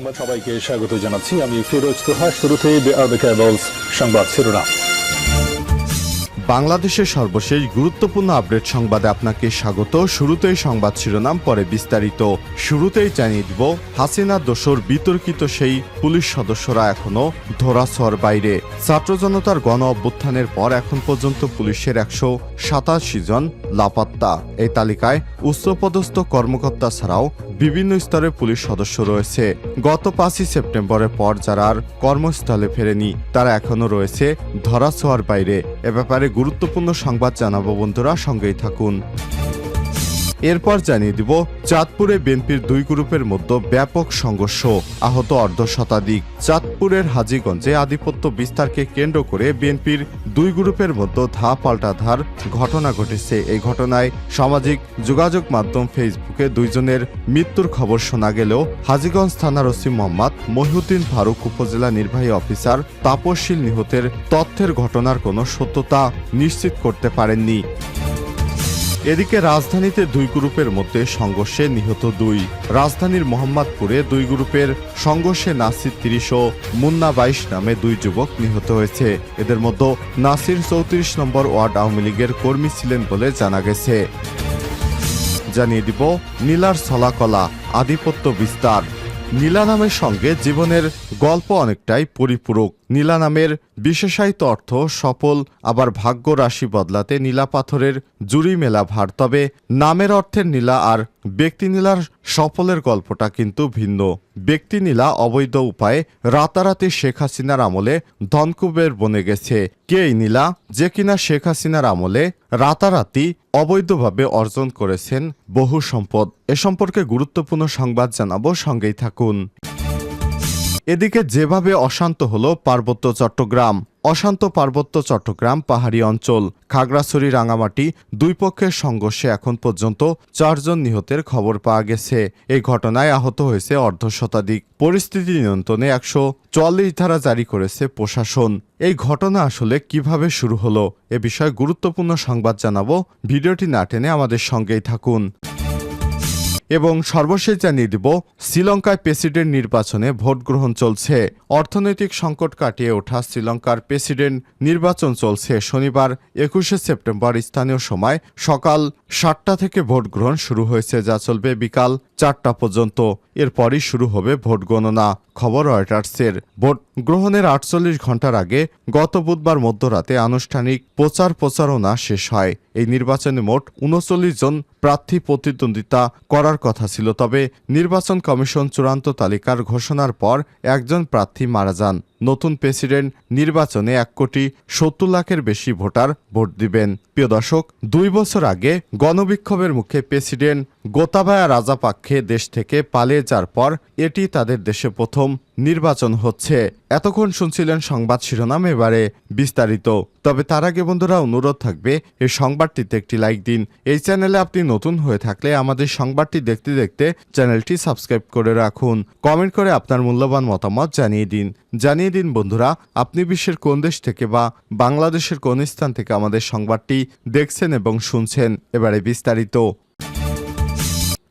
সংবাদ সবাইকে স্বাগত জানাচ্ছি। আমি ফিরোজ তোহা। শুরুতেই সংবাদ শিরোনাম। বাংলাদেশের সর্বশেষ গুরুত্বপূর্ণ আপডেট সংবাদে আপনাকে স্বাগত। শুরুতেই সংবাদ শিরোনাম, পরে বিস্তারিত। শুরুতেই জানিয়ে দিব, হাসিনা দোসর বিতর্কিত সেই পুলিশ সদস্যরা এখনো ধরাছোঁয়ার বাইরে। ছাত্র জনতার গণ অভ্যুত্থানের পর এখন পর্যন্ত পুলিশের 187 জন লাপাত্তা। এই তালিকায় উচ্চপদস্থ কর্মকর্তা ছাড়াও বিভিন্ন স্তরে পুলিশ সদস্য রয়েছে। গত 5 সেপ্টেম্বরের পর যারা আর কর্মস্থলে ফেরেনি তারা এখনো রয়েছে ধরাছোঁয়ার বাইরে। এ ব্যাপারে গুরুত্বপূর্ণ সংবাদ জানাবো, বন্ধুরা সঙ্গেই থাকুন। এরপর জানিয়ে দিব, চাঁদপুরে বিএনপির দুই গ্রুপের মধ্যে ব্যাপক সংঘর্ষ, আহত অর্ধশতাধিক। চাঁদপুরের হাজীগঞ্জে আধিপত্য বিস্তারকে কেন্দ্র করে বিএনপির দুই গ্রুপের মধ্যে পাল্টা ধার ঘটনা ঘটেছে। এই ঘটনায় সামাজিক যোগাযোগ মাধ্যম ফেসবুকে দুইজনের মৃত্যুর খবর শোনা গেলেও হাজীগঞ্জ থানার ওসি মোহাম্মদ মহিউদ্দিন ফারুক, উপজেলা নির্বাহী অফিসার তাপসশীল নিহতের তথ্যের ঘটনার কোনো সত্যতা নিশ্চিত করতে পারেননি। এদিকে রাজধানীতে দুই গ্রুপের মধ্যে সংঘর্ষে নিহত দুই। রাজধানীর মোহাম্মদপুরে দুই গ্রুপের সংঘর্ষে নাসির 30 ও মুন্না 22 নামে দুই যুবক নিহত হয়েছে। এদের মধ্যে নাসির 34 নম্বর ওয়ার্ড আওয়ামী লীগের কর্মী ছিলেন বলে জানা গেছে। জানিয়ে দিব, নীলার ছলাকলা, আধিপত্য বিস্তার। নীলা নামের সঙ্গে জীবনের গল্প অনেকটাই পরিপূরক। নীলা নামের বিশেষায়িত অর্থ সফল, আবার ভাগ্য রাশি বদলাতে নীলা পাথরের জুড়ি মেলা ভার। তবে নামের অর্থের নীলা আর ব্যক্তি নীলার সফলের গল্পটা কিন্তু ভিন্ন। ব্যক্তি নীলা অবৈধ উপায়ে রাতারাতি শেখ হাসিনার আমলে ধনকুবের বনে গেছে। কে এই নীলা, যে কিনা শেখ হাসিনার আমলে রাতারাতি অবৈধভাবে অর্জন করেছেন বহু সম্পদ? এ সম্পর্কে গুরুত্বপূর্ণ সংবাদ জানাবো, সঙ্গেই থাকুন। এদিকে যেভাবে অশান্ত হলো পার্বত্য চট্টগ্রাম। অশান্ত পার্বত্য চট্টগ্রাম পাহাড়ি অঞ্চল। খাগড়াছড়ি, রাঙামাটি দুই পক্ষের সংঘর্ষে এখন পর্যন্ত 4 জন নিহতের খবর পাওয়া গেছে। এই ঘটনায় আহত হয়েছে অর্ধশতাধিক। পরিস্থিতি নিয়ন্ত্রণে 144 ধারা জারি করেছে প্রশাসন। এই ঘটনা আসলে কিভাবে শুরু হলো, এ বিষয়ে গুরুত্বপূর্ণ সংবাদ জানাবো। ভিডিওটি না টেনে আমাদের সঙ্গেই থাকুন। এবং সর্বশেষ জানিয়ে দিব, শ্রীলঙ্কায় প্রেসিডেন্ট নির্বাচনে ভোট গ্রহণ চলছে। অর্থনৈতিক সংকট কাটিয়ে ওঠা শ্রীলঙ্কার প্রেসিডেন্ট নির্বাচন চলছে। শনিবার 21 সেপ্টেম্বর স্থানীয় সময় সকাল 7টা থেকে ভোট গ্রহণ শুরু হয়েছে, যা চলবে বিকাল 4টা পর্যন্ত। এরপরই শুরু হবে ভোট গণনা। খবর রয়টার্সের। ভোট গ্রহণের 48 ঘন্টার আগে গত বুধবার মধ্যরাতে আনুষ্ঠানিক প্রচারণা শেষ হয়। এই নির্বাচনে মোট 39 জন প্রার্থী প্রতিদ্বন্দ্বিতা করার কথা ছিল। তবে নির্বাচন কমিশন চূড়ান্ত তালিকার ঘোষণার পর একজন প্রার্থী মারা যান। নতুন প্রেসিডেন্ট নির্বাচনে 1,70,00,000-এর বেশি ভোটার ভোট দিবেন। প্রিয় দর্শক, 2 বছর আগে গণবিক্ষোভের মুখে প্রেসিডেন্ট গোতাবায়া রাজাপাক্ষে দেশ থেকে পালিয়ে যাওয়ার পর এটি তাদের দেশে প্রথম নির্বাচন হচ্ছে। এতক্ষণ শুনছিলেন সংবাদ শিরোনাম, এবারে বিস্তারিত। তবে তার আগে বন্ধুরা অনুরোধ থাকবে, এই সংবাদটিতে একটি লাইক দিন। এই চ্যানেলে আপনি নতুন হয়ে থাকলে আমাদের সংবাদটি দেখতে দেখতে চ্যানেলটি সাবস্ক্রাইব করে রাখুন। কমেন্ট করে আপনার মূল্যবান মতামত জানিয়ে দিন বন্ধুরা, আপনি বিশ্বের কোন দেশ থেকে বা বাংলাদেশের কোন স্থান থেকে আমাদের সংবাদটি দেখছেন এবং শুনছেন। এবারে বিস্তারিত।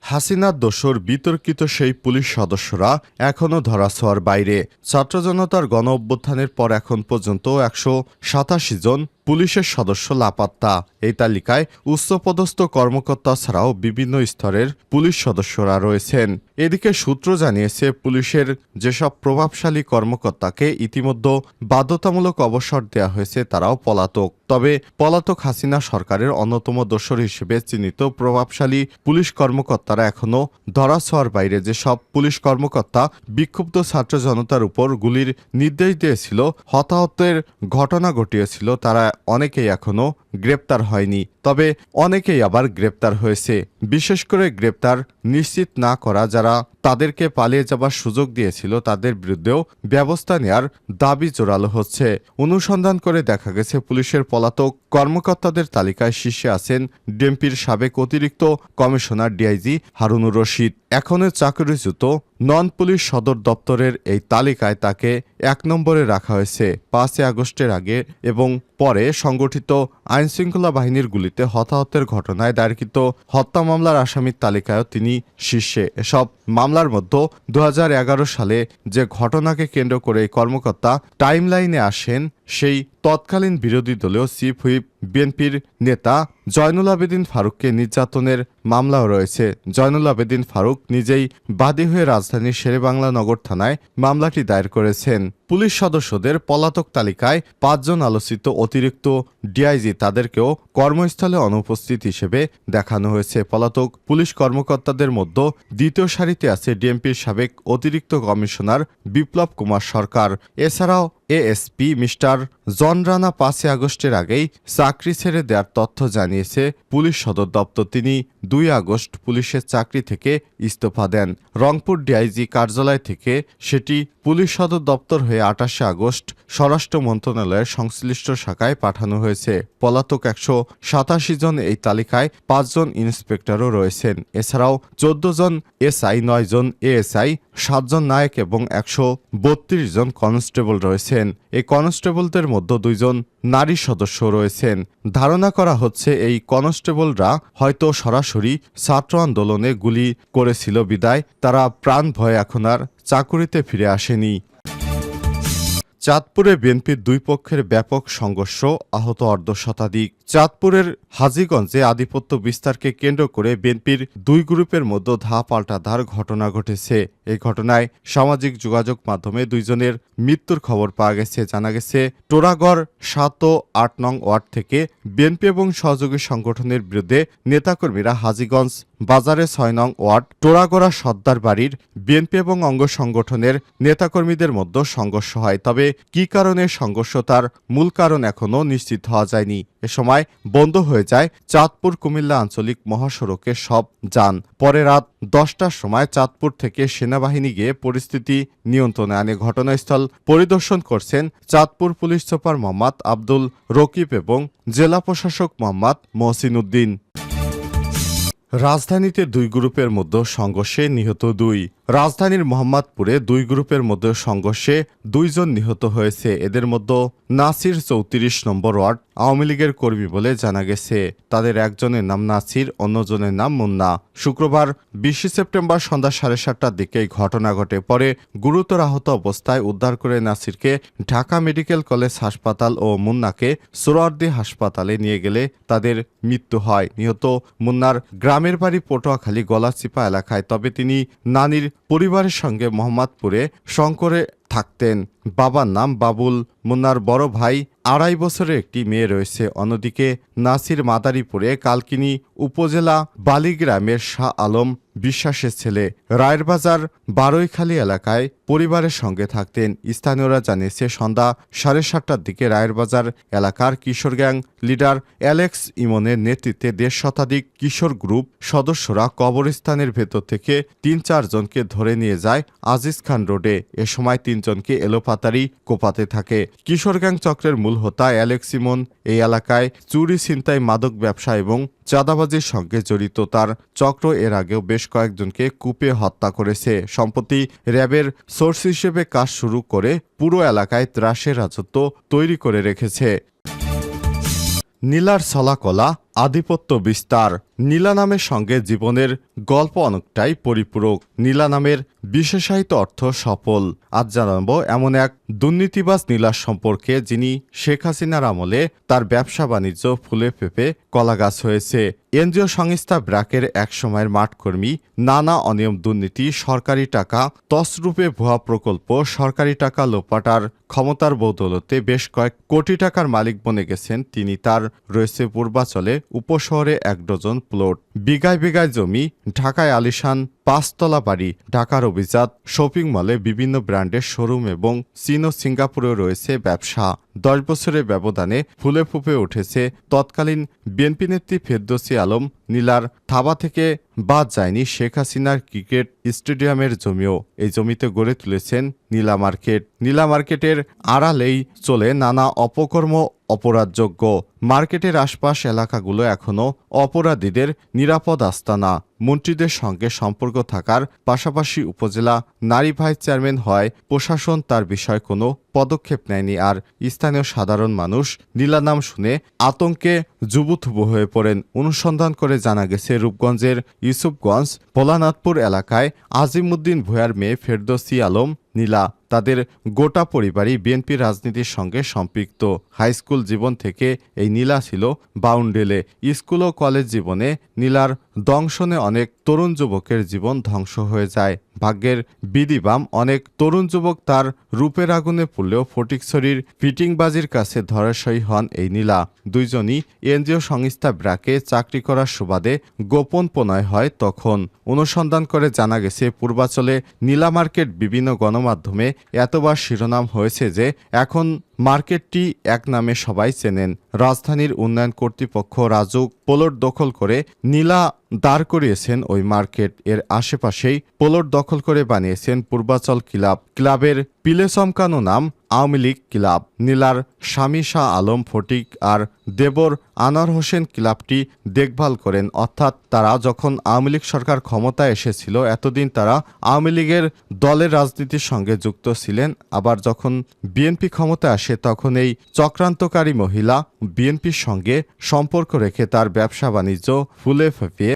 হাসিনার দোসর বিতর্কিত সেই পুলিশ সদস্যরা এখনও ধরাছোঁয়ার বাইরে। ছাত্র জনতার গণ অভ্যুত্থানের পর এখন পর্যন্ত 187 জন পুলিশের সদস্য লাপাত্তা। এই তালিকায় উচ্চপদস্থ কর্মকর্তা ছাড়াও বিভিন্ন স্তরের পুলিশ সদস্যরা রয়েছেন। এদিকে সূত্র জানিয়েছে, পুলিশের যেসব প্রভাবশালী কর্মকর্তাকে ইতিমধ্যে বাধ্যতামূলক অবসর দেওয়া হয়েছে তারাও পলাতক। তবে পলাতক হাসিনা সরকারের অন্যতম দোসর হিসেবে চিহ্নিত প্রভাবশালী পুলিশ কর্মকর্তারা এখনও ধরাছোঁয়ার বাইরে। যেসব পুলিশ কর্মকর্তা বিক্ষুব্ধ ছাত্র জনতার উপর গুলির নির্দেশ দিয়েছিল, হতাহতের ঘটনা ঘটিয়েছিল, তারা অনেকেই এখনো গ্রেপ্তার হয়নি। তবে অনেকেই আবার গ্রেপ্তার হয়েছে। বিশেষ করে গ্রেপ্তার নিশ্চিত না করা যারা তাদেরকে পালিয়ে যাবার সুযোগ দিয়েছিল তাদের বিরুদ্ধেও ব্যবস্থা নেয়ার দাবি জোরালো হচ্ছে। অনুসন্ধান করে দেখা গেছে, পুলিশের পলাতক কর্মকর্তাদের তালিকায় শীর্ষে আছেন ডিএমপির সাবেক অতিরিক্ত কমিশনার ডিআইজি হারুনুর রশিদ। এখনো চাকরিচ্যুত নন পুলিশ সদর দপ্তরের এই তালিকায় তাকে 1 নম্বরে রাখা হয়েছে। 5 আগস্টের আগে এবং পরে সংগঠিত আইন আইনশৃঙ্খলা বাহিনীর গুলিতে হতাহতের ঘটনায় দায়েরকৃত হত্যা মামলার আসামির তালিকায়ও তিনি শীর্ষে। এসব মামলার মধ্যে 2011 সালে যে ঘটনাকে কেন্দ্র করে এই কর্মকর্তা টাইমলাইনে আসেন, সেই তৎকালীন বিরোধী দলীয় চিফ হুইপ বিএনপির নেতা জয়নুল আবেদিন ফারুককে নির্যাতনের মামলাও রয়েছে। জয়নুল আবেদিন ফারুক নিজেই বাদী হয়ে রাজধানীর শেরেবাংলা নগর থানায় মামলাটি দায়ের করেছেন। পুলিশ সদস্যদের পলাতক তালিকায় 5 জন আলোচিত অতিরিক্ত ডিআইজি, তাদেরকেও কর্মস্থলে অনুপস্থিত হিসেবে দেখানো হয়েছে। পলাতক পুলিশ কর্মকর্তাদের মধ্যে দ্বিতীয় সারিতে আছে ডিএমপির সাবেক অতিরিক্ত কমিশনার বিপ্লব কুমার সরকার। এছাড়াও এএসপি মিস্টার জন রানা 5 আগস্টের আগেই চাকরি ছেড়ে দেওয়ার তথ্য জানিয়েছে পুলিশ সদর দপ্তর। তিনি 2 আগস্ট পুলিশের চাকরি থেকে ইস্তফা দেন। রংপুর ডিআইজি কার্যালয় থেকে সেটি পুলিশ সদর দপ্তর হয়ে 28 আগস্ট স্বরাষ্ট্র মন্ত্রণালয়ের সংশ্লিষ্ট শাখায় পাঠানো হয়েছে। পলাতক 187 জন, এই তালিকায় 5 জন ইন্সপেক্টরও রয়েছেন। এছাড়াও 14 জন এসআই, 9 জন এএসআই, 7 জন নায়ক এবং 132 জন কনস্টেবল রয়েছেন। এই কনস্টেবলদের মধ্যে 2 জন নারী সদস্য রয়েছেন। ধারণা করা হচ্ছে এই কনস্টেবলরা হয়তো সরাসরি ছাত্র আন্দোলনে গুলি করেছিল বিদায় তারা প্রাণ ভয়ে এখন আর চাকুরিতে ফিরে আসেনি। চাঁদপুরে বিএনপির 2 পক্ষের ব্যাপক সংঘর্ষ, আহত অর্ধশতাধিক। চাঁদপুরের হাজীগঞ্জে আধিপত্য বিস্তারকে কেন্দ্র করে বিএনপির 2 গ্রুপের মধ্যে পাল্টাধার ঘটনা ঘটেছে। এই ঘটনায় সামাজিক যোগাযোগ মাধ্যমে 2 জনের মৃত্যুর খবর পাওয়া গেছে। জানা গেছে, টোরাগড় 7 ও 8 নং ওয়ার্ড থেকে বিএনপি এবং সহযোগী সংগঠনের বিরুদ্ধে নেতাকর্মীরা হাজীগঞ্জ বাজারে 6 নং ওয়ার্ড টোরাগড়া সর্দার বাড়ির বিএনপি এবং অঙ্গ সংগঠনের নেতাকর্মীদের মধ্যে সংঘর্ষ হয়। তবে কী কারণে সংঘর্ষ, তার মূল কারণ এখনও নিশ্চিত হওয়া যায়নি। এ সময় বন্ধ হয়ে যায় চাঁদপুর কুমিল্লা আঞ্চলিক মহাসড়কের সব যান। পরে রাত 10টার সময় চাঁদপুর থেকে সেনাবাহিনী গিয়ে পরিস্থিতি নিয়ন্ত্রণে আনে। ঘটনাস্থল পরিদর্শন করছেন চাঁদপুর পুলিশ সুপার মোহাম্মদ আব্দুল রকিব এবং জেলা প্রশাসক মোহাম্মদ মহসিন উদ্দিন। রাজধানীতে 2 গ্রুপের মধ্যে সংঘর্ষে নিহত 2। রাজধানীর মোহাম্মদপুরে 2 গ্রুপের মধ্যে সংঘর্ষে 2 জন নিহত হয়েছে। এদের মধ্যে নাসির 34 নম্বর ওয়ার্ড আওয়ামী লীগের কর্মী বলে জানা গেছে। তাদের একজনের নাম নাসির, অন্যজনের নাম মুন্না। শুক্রবার 20 সেপ্টেম্বর সন্ধ্যা 7:30টার দিকে এই ঘটনা ঘটে। পরে গুরুতর আহত অবস্থায় উদ্ধার করে নাসিরকে ঢাকা মেডিকেল কলেজ হাসপাতাল ও মুন্নাকে সোহরাওয়ার্দী হাসপাতালে নিয়ে গেলে তাদের মৃত্যু হয়। নিহত মুন্নার গ্রামের বাড়ি পটুয়াখালী গলাচিপা এলাকায়। তবে তিনি নানির পরিবারের সঙ্গে মোহাম্মদপুরে শঙ্করে থাকতেন। বাবার নাম বাবুল। মুন্নার বড় ভাই, 2.5 বছরের একটি মেয়ে রয়েছে। অন্যদিকে নাসির মাদারীপুরে কালকিনি উপজেলা বালিগ্রামের শাহ আলম বিশ্বাসের ছেলে। রায়ের বাজার বারৈখালী এলাকায় পরিবারের সঙ্গে থাকতেন। স্থানীয়রা জানিয়েছে, সন্ধ্যা 7:30টার দিকে রায়ের বাজার এলাকার কিশোর গ্যাং লিডার অ্যালেক্স ইমনের নেতৃত্বে 1.5 শতাধিক কিশোর গ্রুপ সদস্যরা কবরস্থানের ভেতর থেকে 3-4 জনকে ধরে নিয়ে যায় আজিজ খান রোডে। এ সময় 3 জনকে এলোপাতাড়ি কোপাতে থাকে। কিশোর গ্যাং চক্রের মূল হোতা অ্যালেক্স ইমন এই এলাকায় চুরি, ছিনতাই, মাদক ব্যবসা এবং চাঁদাবাজির সঙ্গে জড়িত। তার চক্র এর আগেও বেশ কয়েকজনকে কুপিয়ে হত্যা করেছে। সম্প্রতি র্যাবের সোর্স হিসেবে কাজ শুরু করে পুরো এলাকায় ত্রাসের রাজত্ব তৈরি করে রেখেছে। নীলার ছলাকলা, আধিপত্য বিস্তার। নীলা নামের সঙ্গে জীবনের গল্প অনেকটাই পরিপূরক। নীলা নামের বিশেষায়িত অর্থ সফল। আজ জানাবো এমন এক দুর্নীতিবাজ নীলার সম্পর্কে, যিনি শেখ হাসিনার আমলে তার ব্যবসা বাণিজ্য ফুলে ফেপে কলাগাছ হয়েছে। এনজিও সংস্থা ব্র্যাকের এক সময়ের মাঠকর্মী, নানা অনিয়ম, দুর্নীতি, সরকারি টাকা তছরূপে ভুয়া প্রকল্প, সরকারি টাকা লোপাটার ক্ষমতার বদৌলতে বেশ কয়েক কোটি টাকার মালিক বনে গেছেন তিনি। তার রয়েছে পূর্বাচলে উপশহরে 1 ডজন প্লট, বিঘায় বিঘায় জমি, ঢাকায় আলিশান 5তলা বাড়ি, ঢাকার অভিজাত শপিং মলে বিভিন্ন ব্র্যান্ডের শোরুম এবং চীন ও সিঙ্গাপুরেও রয়েছে ব্যবসা। 10 বছরের ব্যবধানে ফুলে ফুপে উঠেছে তৎকালীন বিএনপি নেত্রী ফেরদৌসী আলম। নীলার থাবা থেকে বাদ যায়নি শেখ হাসিনার ক্রিকেট স্টেডিয়ামের জমিও। এই জমিতে গড়ে তুলেছেন নীলা মার্কেট। নীলা মার্কেটের আড়ালেই চলে নানা অপকর্ম, অপরাধযোগ্য মার্কেটের আশপাশ এলাকাগুলো এখনও অপরাধীদের নিরাপদ আস্তানা। মন্ত্রীদের সঙ্গে সম্পর্ক থাকার পাশাপাশি উপজেলা নারী ভাইস চেয়ারম্যান হয় প্রশাসন তার বিষয়ে কোনো পদক্ষেপ নেয়নি। আর স্থানীয় সাধারণ মানুষ নীলা নাম শুনে আতঙ্কে জুবুথুবু হয়ে পড়েন। অনুসন্ধান করে জানা গেছে রূপগঞ্জের ইউসুফগঞ্জ ভোলানাথপুর এলাকায় আজিমউদ্দিন ভূঁইয়ার মেয়ে ফেরদৌসী আলম নীলা, তাদের গোটা পরিবারই বিএনপি রাজনীতির সঙ্গে সম্পৃক্ত। হাইস্কুল জীবন থেকে এই নীলা ছিল বাউন্ডেলে। স্কুল ও কলেজ জীবনে নীলার দংশনে অনেক তরুণ যুবকের জীবন ধ্বংস হয়ে যায়। ভাগ্যের বিধিবাম অনেক তরুণ যুবক তার রূপের আগুনে পুড়লেও ফটিকছড়ির ফিটিংবাজির কাছে ধরাশয়ী হন এই নীলা। দুইজনই এনজিও সংস্থা ব্র্যাকে চাকরি করার সুবাদে গোপন প্রণয় হয় তখন। অনুসন্ধান করে জানা গেছে পূর্বাচলে নীলা মার্কেট বিভিন্ন গণমাধ্যমে এতবার শিরোনাম হয়েছে যে এখন মার্কেটটি এক নামে সবাই চেনেন। রাজধানীর উন্নয়ন কর্তৃপক্ষ রাজুক প্লট দখল করে নীলা দাঁড় করিয়েছেন ওই মার্কেট। এর আশেপাশেই প্লট দখল করে বানিয়েছেন পূর্বাচল ক্লাব। ক্লাবের পিলে চমকানো নাম আওয়ামী লীগ ক্লাব। নীলার স্বামী শাহ আলম ফটিক আর দেবর আনোয়ার হোসেন ক্লাবটি দেখভাল করেন। অর্থাৎ তারা যখন আওয়ামী লীগ সরকার ক্ষমতায় এসেছিল এতদিন তারা আওয়ামী লীগের দলের রাজনীতির সঙ্গে যুক্ত ছিলেন। আবার যখন বিএনপি ক্ষমতায় আসে তখন এই চক্রান্তকারী মহিলা বিএনপির সঙ্গে সম্পর্ক রেখে তার ব্যবসা বাণিজ্য ফুলে ফেঁপিয়ে